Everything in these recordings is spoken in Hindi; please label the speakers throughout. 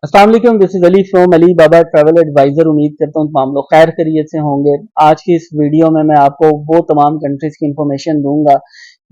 Speaker 1: अस्सलाम वालेकुम, this is Ali from Ali Baba travel adviser. उम्मीद करता हूँ तमाम लोग खैर खैरियत से होंगे। आज की इस वीडियो में मैं आपको वो तमाम कंट्रीज की इंफॉर्मेशन दूंगा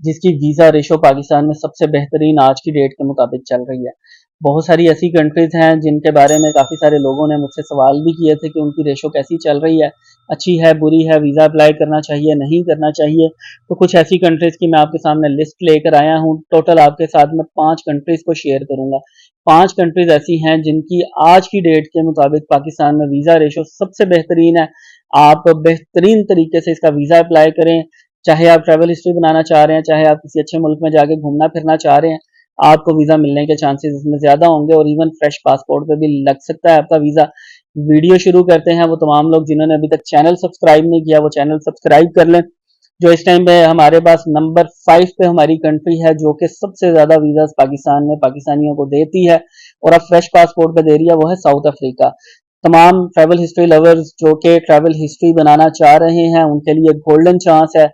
Speaker 1: जिसकी वीज़ा रेशो पाकिस्तान में सबसे बेहतरीन आज की डेट के मुताबिक चल रही है। बहुत सारी ऐसी कंट्रीज हैं जिनके बारे में काफ़ी सारे लोगों ने मुझसे सवाल भी किए थे कि उनकी रेशो कैसी चल रही है, अच्छी है, बुरी है, वीज़ा अप्लाई करना चाहिए, नहीं करना चाहिए। तो कुछ ऐसी कंट्रीज की मैं आपके सामने लिस्ट लेकर आया हूँ। टोटल आपके साथ मैं 5 कंट्रीज को शेयर करूंगा। 5 कंट्रीज ऐसी हैं जिनकी आज की डेट के मुताबिक पाकिस्तान में वीज़ा रेशो सबसे बेहतरीन है। आप बेहतरीन तरीके से इसका वीज़ा अप्लाई करें, चाहे आप ट्रैवल हिस्ट्री बनाना चाह रहे हैं, चाहे आप किसी अच्छे मुल्क में जाके घूमना फिरना चाह रहे हैं, आपको वीज़ा मिलने के चांसेस इसमें ज़्यादा होंगे और इवन फ्रेश पासपोर्ट पे भी लग सकता है आपका वीज़ा। वीडियो शुरू करते हैं। वो तमाम लोग जिन्होंने अभी तक चैनल सब्सक्राइब नहीं किया वो चैनल सब्सक्राइब कर लें। जो इस टाइम पे हमारे पास नंबर 5 पे हमारी कंट्री है जो कि सबसे ज़्यादा वीज़ा पाकिस्तान में पाकिस्तानियों को देती है और अब फ्रेश पासपोर्ट पे दे रही है, वो है साउथ अफ्रीका। तमाम ट्रैवल हिस्ट्री लवर्स जो कि ट्रैवल हिस्ट्री बनाना चाह रहे हैं उनके लिए गोल्डन चांस है।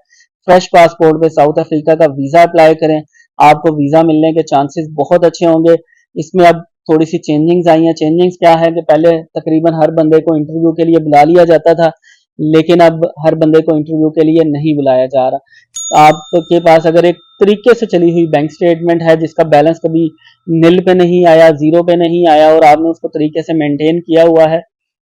Speaker 1: फ्रेश पासपोर्ट पे साउथ अफ्रीका का वीज़ा अप्लाई करें, आपको वीज़ा मिलने के चांसेस बहुत अच्छे होंगे। इसमें अब थोड़ी सी चेंजिंग्स आई हैं। चेंजिंग्स क्या है कि पहले तकरीबन हर बंदे को इंटरव्यू के लिए बुला लिया जाता था, लेकिन अब हर बंदे को इंटरव्यू के लिए नहीं बुलाया जा रहा। आपके पास अगर एक तरीके से चली हुई बैंक स्टेटमेंट है जिसका बैलेंस कभी नील पे नहीं आया, जीरो पे नहीं आया और आपने उसको तरीके से मेंटेन किया हुआ है,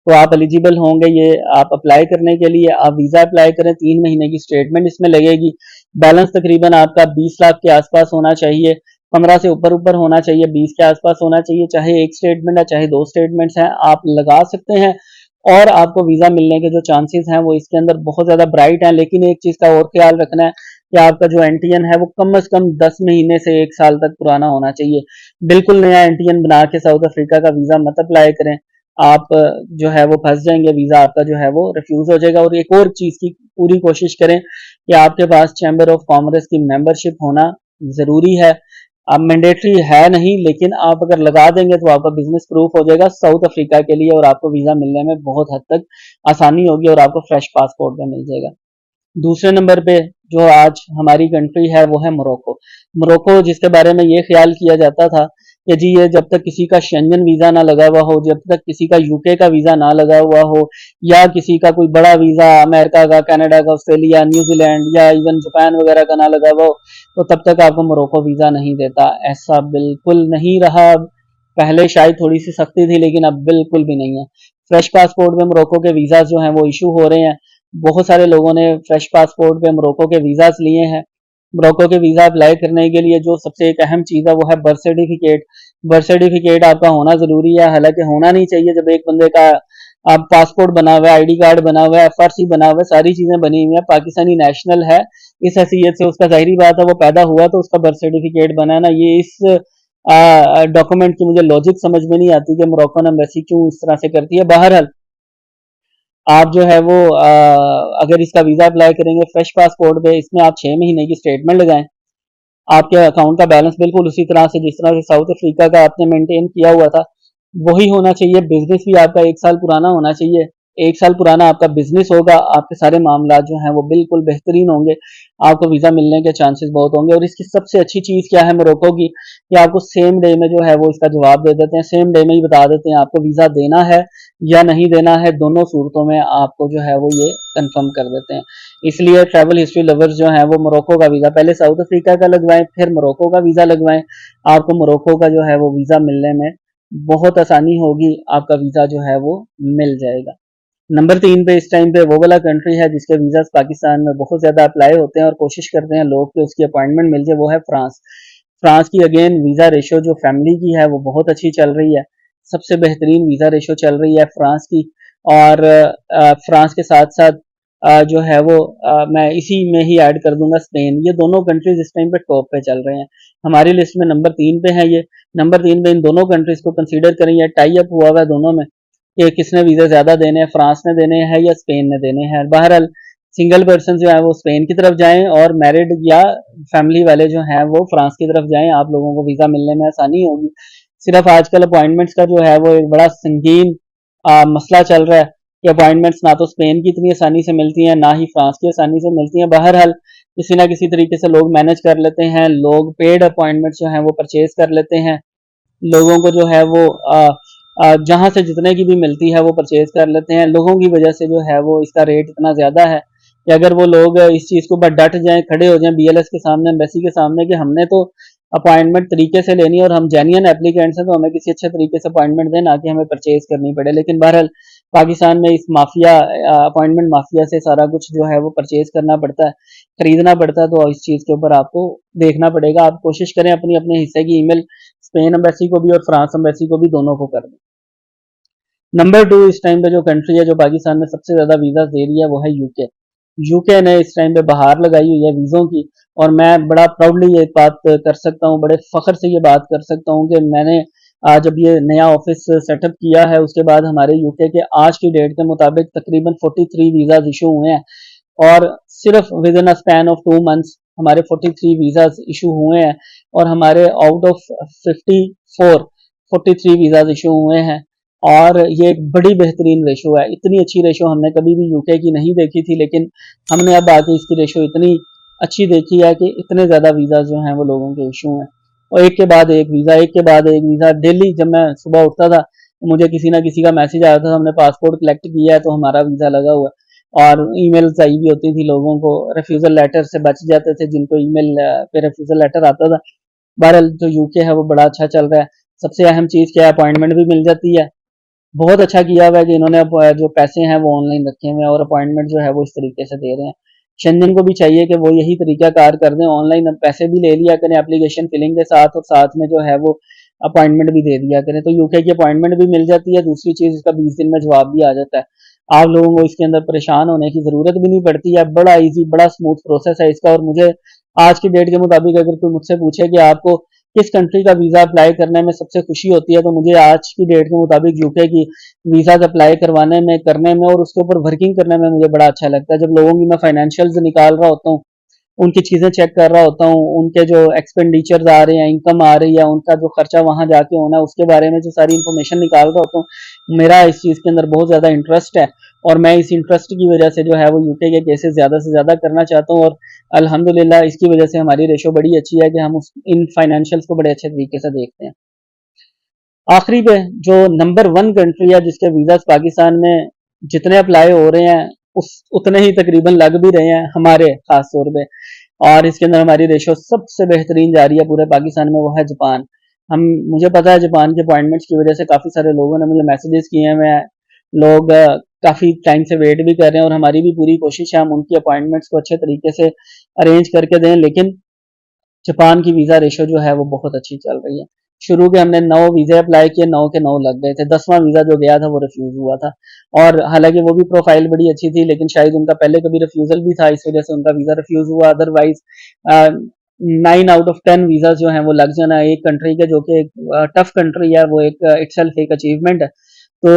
Speaker 1: तो आप एलिजिबल होंगे ये आप अप्लाई करने के लिए। आप वीज़ा अप्लाई करें, 3 महीने की स्टेटमेंट इसमें लगेगी। बैलेंस तकरीबन आपका 20 लाख के आसपास होना चाहिए, 15 से ऊपर ऊपर होना चाहिए, 20 के आसपास होना चाहिए। चाहे एक स्टेटमेंट है चाहे 2 स्टेटमेंट्स हैं, आप लगा सकते हैं और आपको वीज़ा मिलने के जो चांसेस हैं वो इसके अंदर बहुत ज़्यादा ब्राइट हैं। लेकिन एक चीज़ का और ख्याल रखना है कि आपका जो एनटीएन है वो कम से कम 10 महीने से 1 साल तक पुराना होना चाहिए। बिल्कुल नया एनटीएन बना के साउथ अफ्रीका का वीज़ा मत अप्लाई करें, आप जो है वो फंस जाएंगे, वीज़ा आपका जो है वो रिफ्यूज़ हो जाएगा। और एक और चीज़ की पूरी कोशिश करें कि आपके पास चैम्बर ऑफ कॉमर्स की मेंबरशिप होना ज़रूरी है। अब मैंडेटरी है नहीं, लेकिन आप अगर लगा देंगे तो आपका बिजनेस प्रूफ हो जाएगा साउथ अफ्रीका के लिए और आपको वीज़ा मिलने में बहुत हद तक आसानी होगी और आपको फ्रेश पासपोर्ट में मिल जाएगा। दूसरे नंबर पे जो आज हमारी कंट्री है वो है मोरक्को। मोरक्को जिसके बारे में ये ख्याल किया जाता था कि जी ये जब तक किसी का शेंजन वीज़ा ना लगा हुआ हो, जब तक किसी का यूके का वीज़ा ना लगा हुआ हो, या किसी का कोई बड़ा वीज़ा अमेरिका का, कनाडा का, ऑस्ट्रेलिया, न्यूजीलैंड या इवन जापान वगैरह का ना लगा हुआ हो, तो तब तक आपको मोरक्को वीज़ा नहीं देता। ऐसा बिल्कुल नहीं रहा। पहले शायद थोड़ी सी सख्ती थी लेकिन अब बिल्कुल भी नहीं है। फ्रेश पासपोर्ट में मोरक्को के वीज़ा जो हैं वो इशू हो रहे हैं। बहुत सारे लोगों ने फ्रेश पासपोर्ट पे मोरक्को के वीज़ास लिए हैं। मोरक्को के वीज़ा अप्लाई करने के लिए जो सबसे एक अहम चीज़ है वो है बर्थ सर्टिफिकेट। बर्थ सर्टिफिकेट आपका होना ज़रूरी है, हालांकि होना नहीं चाहिए। जब एक बंदे का आप पासपोर्ट बना हुआ है, आईडी कार्ड बना हुआ है, एफआरसी बना हुआ है, सारी चीज़ें बनी हुई हैं, पाकिस्तानी नेशनल है, इस हैसियत से उसका ज़ाहिरी बात है वो पैदा हुआ तो उसका बर्थ सर्टिफिकेट बनाना, ये इस डॉक्यूमेंट की मुझे लॉजिक समझ में नहीं आती कि मोरक्को एम्बेसी क्यों इस तरह से करती है। बहरहाल आप जो है वो अगर इसका वीज़ा अप्लाई करेंगे फ्रेश पासपोर्ट पे, इसमें आप 6 महीने की स्टेटमेंट लगाएं। आपके अकाउंट का बैलेंस बिल्कुल उसी तरह से जिस तरह से साउथ अफ्रीका का आपने मेंटेन किया हुआ था वही होना चाहिए। बिजनेस भी आपका 1 साल पुराना होना चाहिए। 1 साल पुराना आपका बिजनेस होगा, आपके सारे मामला जो हैं वो बिल्कुल बेहतरीन होंगे, आपको वीज़ा मिलने के चांसेस बहुत होंगे। और इसकी सबसे अच्छी चीज़ क्या है मोरक्को की, कि आपको सेम डे में जो है वो इसका जवाब दे देते हैं, सेम डे में ही बता देते हैं आपको वीज़ा देना है या नहीं देना है। दोनों सूरतों में आपको जो है वो ये कंफर्म कर देते हैं। इसलिए ट्रैवल हिस्ट्री लवर्स जो हैं वो मोरक्को का वीज़ा पहले साउथ अफ्रीका का लगवाएं, फिर मोरक्को का वीज़ा लगवाएं। आपको मोरक्को का जो है वो वीज़ा मिलने में बहुत आसानी होगी, आपका वीज़ा जो है वो मिल जाएगा। नंबर 3 पे इस टाइम पे वो वाला कंट्री है जिसके वीज़ा पाकिस्तान में बहुत ज़्यादा अप्लाई होते हैं और कोशिश करते हैं लोग कि उसकी अपॉइंटमेंट मिल जाए, वो है फ्रांस। फ्रांस की अगेन वीज़ा रेशो जो फैमिली की है वो बहुत अच्छी चल रही है, सबसे बेहतरीन वीज़ा रेशो चल रही है फ्रांस की। और फ्रांस के साथ साथ जो है वो मैं इसी में ही ऐड कर दूंगा स्पेन। ये दोनों कंट्रीज इस टाइम पे टॉप पे चल रहे हैं, हमारी लिस्ट में नंबर 3 पे है ये। नंबर 3 पे इन दोनों कंट्रीज को कंसीडर करें, या टाई अप हुआ हुआ है दोनों में कि किसने वीज़ा ज़्यादा देने हैं, फ्रांस ने देने हैं या स्पेन ने देने हैं। बहरहाल सिंगल पर्सन जो है वो स्पेन की तरफ जाएं और मैरिड या फैमिली वाले जो हैं वो फ्रांस की तरफ जाएं, आप लोगों को वीज़ा मिलने में आसानी होगी। सिर्फ आजकल अपॉइंटमेंट्स का जो है वो एक बड़ा संगीन मसला चल रहा है कि अपॉइंटमेंट्स ना तो स्पेन की इतनी आसानी से मिलती हैं ना ही फ्रांस की आसानी से मिलती हैं। बहरहाल किसी ना किसी तरीके से लोग मैनेज कर लेते हैं, लोग पेड अपॉइंटमेंट्स जो हैं वो परचेज कर लेते हैं। लोगों को जो है वो जहाँ से जितने की भी मिलती है वो परचेज कर लेते हैं। लोगों की वजह से जो है वो इसका रेट इतना ज़्यादा है कि अगर वो लोग इस चीज़ के ऊपर डट जाएं, खड़े हो जाएं बीएलएस के सामने, एम्बेसी के सामने कि हमने तो अपॉइंटमेंट तरीके से लेनी है और हम जेन्युइन एप्लीकेंट्स हैं तो हमें किसी अच्छे तरीके से अपॉइंटमेंट दें, ना कि हमें परचेज करनी पड़े। लेकिन बहरहाल पाकिस्तान में इस माफिया अपॉइंटमेंट माफिया से सारा कुछ जो है वो परचेज करना पड़ता है, खरीदना पड़ता है। तो इस चीज़ के ऊपर आपको देखना पड़ेगा। आप कोशिश करें अपनी अपने हिस्से की ईमेल स्पेन एम्बेसी को भी और फ्रांस एम्बेसी को भी, दोनों को कर दें। नंबर 2 इस टाइम पे जो कंट्री है जो पाकिस्तान में सबसे ज़्यादा वीज़ा दे रही है वो है यूके। यूके ने इस टाइम पे बहार लगाई हुई है वीज़ों की, और मैं बड़ा प्राउडली ये बात कर सकता हूँ, बड़े फ़ख्र से ये बात कर सकता हूँ कि मैंने आज जब ये नया ऑफिस सेटअप किया है उसके बाद हमारे यूके के आज की डेट के मुताबिक तकरीबन 43 वीज़ाज इशू हुए हैं, और सिर्फ with in a span of 2 months हमारे 43 वीज़ाज इशू हुए हैं, और हमारे आउट ऑफ 43 वीज़ाज इशू हुए हैं। और ये एक बड़ी बेहतरीन रेशो है। इतनी अच्छी रेशो हमने कभी भी यूके की नहीं देखी थी, लेकिन हमने अब आके इसकी रेशो इतनी अच्छी देखी है कि इतने ज़्यादा वीज़ा जो हैं वो लोगों के इशू हैं, और एक के बाद एक वीज़ा, एक के बाद एक वीज़ा। डेली जब मैं सुबह उठता था तो मुझे किसी ना किसी का मैसेज आता था, हमने पासपोर्ट कलेक्ट किया है तो हमारा वीज़ा लगा हुआ है। और ईमेल्स आई भी होती थी लोगों को, रेफ्यूज़ल लेटर से बच जाते थे जिनको ईमेल पे रेफ्यूज़ल लेटर आता था। बहरहाल जो यूके है वो बड़ा अच्छा चल रहा है। सबसे अहम चीज़ क्या है, अपॉइंटमेंट भी मिल जाती है। बहुत अच्छा किया हुआ है कि इन्होंने अब जो पैसे हैं वो ऑनलाइन रखे हुए हैं और अपॉइंटमेंट जो है वो इस तरीके से दे रहे हैं। शेंजन को भी चाहिए कि वो यही तरीका कार कर दें, ऑनलाइन अब पैसे भी ले लिया करें एप्लीकेशन फिलिंग के साथ, और साथ में जो है वो अपॉइंटमेंट भी दे दिया करें, तो यूके की अपॉइंटमेंट भी मिल जाती है। दूसरी चीज़, इसका 20 दिन में जवाब भी आ जाता है। आप लोगों को इसके अंदर परेशान होने की ज़रूरत भी नहीं पड़ती है। बड़ा ईजी, बड़ा स्मूथ प्रोसेस है इसका। और मुझे आज की डेट के मुताबिक अगर कोई मुझसे पूछे कि आपको किस कंट्री का वीज़ा अप्लाई करने में सबसे खुशी होती है, तो मुझे आज की डेट के मुताबिक यूके की वीज़ाज अप्लाई करवाने में, करने में और उसके ऊपर वर्किंग करने में मुझे बड़ा अच्छा लगता है। जब लोगों की मैं फाइनेंशियल्स निकाल रहा होता हूँ, उनकी चीज़ें चेक कर रहा होता हूँ, उनके जो एक्सपेंडिचर्स आ रहे हैं, इनकम आ रही है, उनका जो खर्चा वहाँ जाके होना है, उसके बारे में जो सारी इन्फॉर्मेशन निकाल रहा होता हूँ, मेरा इस चीज़ के अंदर बहुत ज़्यादा इंटरेस्ट है। और मैं इस इंटरेस्ट की वजह से जो है वो यूके के केसेस ज़्यादा से ज़्यादा करना चाहता हूँ, और अल्हम्दुलिल्लाह इसकी वजह से हमारी रेशो बड़ी अच्छी है कि हम इन फाइनेंशियल्स को बड़े अच्छे तरीके से देखते हैं। आखिरी पे जो नंबर 1 कंट्री है जिसके वीज़ाज पाकिस्तान में जितने अप्लाई हो रहे हैं उस उतने ही तकरीबन लग भी रहे हैं हमारे खास तौर पे, और इसके अंदर हमारी रेशो सबसे बेहतरीन जा रही है पूरे पाकिस्तान में, वो है जापान। हम मुझे पता है जापान के अपॉइंटमेंट्स की वजह से काफ़ी सारे लोगों ने मुझे मैसेजेस किए हैं। लोग काफ़ी टाइम से वेट भी कर रहे हैं, और हमारी भी पूरी कोशिश है हम उनकी अपॉइंटमेंट्स को अच्छे तरीके से अरेंज करके दें। लेकिन जापान की वीज़ा रेशो जो है वो बहुत अच्छी चल रही है। शुरू के हमने 9 वीज़े अप्लाई किए, 9 के 9 लग गए थे। 10वां वीज़ा जो गया था वो रिफ्यूज़ हुआ था, और हालांकि वो भी प्रोफाइल बड़ी अच्छी थी, लेकिन शायद उनका पहले कभी रिफ्यूज़ल भी था, इस वजह से उनका वीज़ा रिफ्यूज़ हुआ। अदरवाइज 9 आउट ऑफ 10 वीज़ा जो हैं वो लग जाना एक कंट्री के, जो कि एक टफ कंट्री है, वो एक इटसेल्फ एक अचीवमेंट है। तो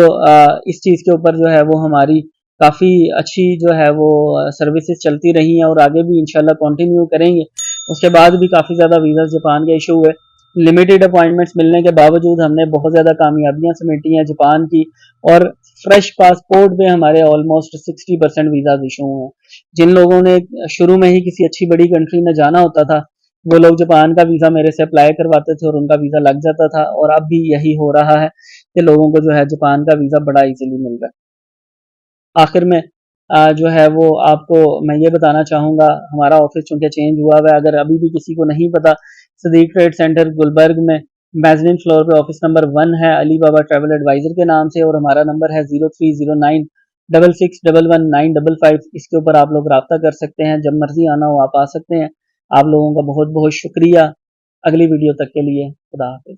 Speaker 1: इस चीज़ के ऊपर जो है वो हमारी काफ़ी अच्छी जो है वो सर्विसेज चलती रही हैं, और आगे भी इंशाल्लाह कंटिन्यू करेंगे। उसके बाद भी काफ़ी ज़्यादा वीज़ा जापान के इशू हुए। लिमिटेड अपॉइंटमेंट्स मिलने के बावजूद हमने बहुत ज़्यादा कामयाबियां समेटी हैं जापान की, और फ्रेश पासपोर्ट पे हमारे ऑलमोस्ट 60% वीज़ा इशू हुए हैं। जिन लोगों ने शुरू में ही किसी अच्छी बड़ी कंट्री में जाना होता था, वो लोग जापान का वीज़ा मेरे से अप्लाई करवाते थे और उनका वीज़ा लग जाता था, और अब भी यही हो रहा है कि लोगों को जो है जापान का वीज़ा बड़ा इजीली मिल रहा है। आखिर में जो है वो आपको मैं ये बताना चाहूँगा, हमारा ऑफिस चूँकि चेंज हुआ हुआ है, अगर अभी भी किसी को नहीं पता, सदीक ट्रेड सेंटर गुलबर्ग में मेज़नीन फ्लोर पे ऑफिस नंबर 1 है, अली बाबा ट्रैवल एडवाइज़र के नाम से, और हमारा नंबर है 0309 6611 955। इसके ऊपर आप लोग राब्ता कर सकते हैं, जब मर्जी आना हो आप आ सकते हैं। आप लोगों का बहुत बहुत शुक्रिया। अगली वीडियो तक के लिए खुदा हाफिज़।